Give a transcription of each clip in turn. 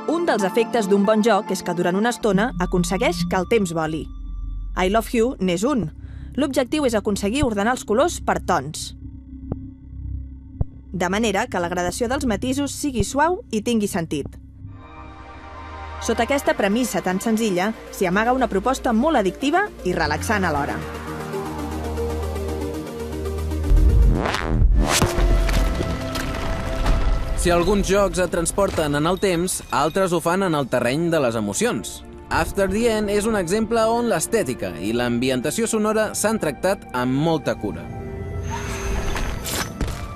Un dels efectes d'un bon joc és que durant una estona aconsegueix que el temps voli. I Love You n'és un. L'objectiu és aconseguir ordenar els colors per tons, de manera que la gradació dels matisos sigui suau i tingui sentit. Sota aquesta premissa tan senzilla s'hi amaga una proposta molt addictiva i relaxant alhora. Si alguns jocs et transporten en el temps, altres ho fan en el terreny de les emocions. After the End és un exemple on l'estètica i l'ambientació sonora s'han tractat amb molta cura.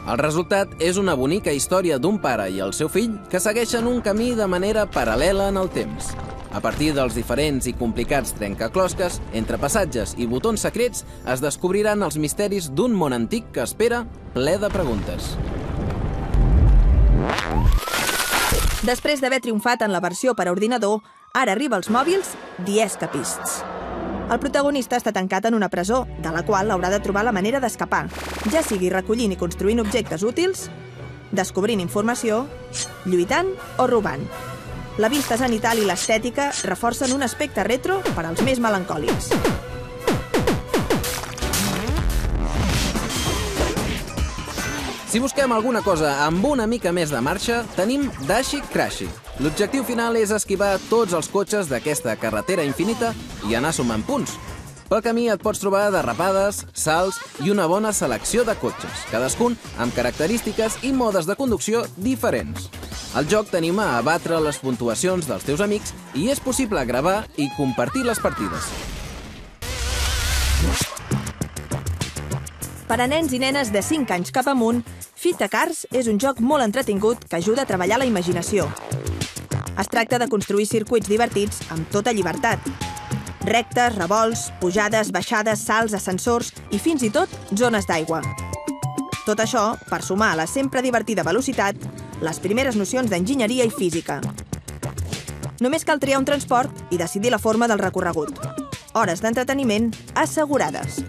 El resultat és una bonica història d'un pare i el seu fill que segueixen un camí de manera paral·lela en el temps. A partir dels diferents i complicats trencaclosques, entre passatges i botons secrets, es descobriran els misteris d'un món antic que espera ple de preguntes. Després d'haver triomfat en la versió per a ordinador, ara arriba als mòbils The Escapists. El protagonista està tancat en una presó, de la qual haurà de trobar la manera d'escapar, ja sigui recollint i construint objectes útils, descobrint informació, lluitant o robant. La vista zenital i l'estètica reforcen un aspecte retro per als més melancòlics. Si busquem alguna cosa amb una mica més de marxa, tenim Dashi Crashi. L'objectiu final és esquivar tots els cotxes d'aquesta carretera infinita i anar sumant punts. Pel camí et pots trobar derrapades, salts i una bona selecció de cotxes, cadascun amb característiques i modes de conducció diferents. El joc t'anima a batre les puntuacions dels teus amics i és possible gravar i compartir les partides. Per a nens i nenes de 5 anys cap amunt, Fit a Cars és un joc molt entretingut que ajuda a treballar la imaginació. Es tracta de construir circuits divertits amb tota llibertat. Rectes, revolts, pujades, baixades, salts, ascensors i fins i tot zones d'aigua. Tot això per sumar a la sempre divertida velocitat les primeres nocions d'enginyeria i física. Només cal triar un transport i decidir la forma del recorregut. Hores d'entreteniment assegurades.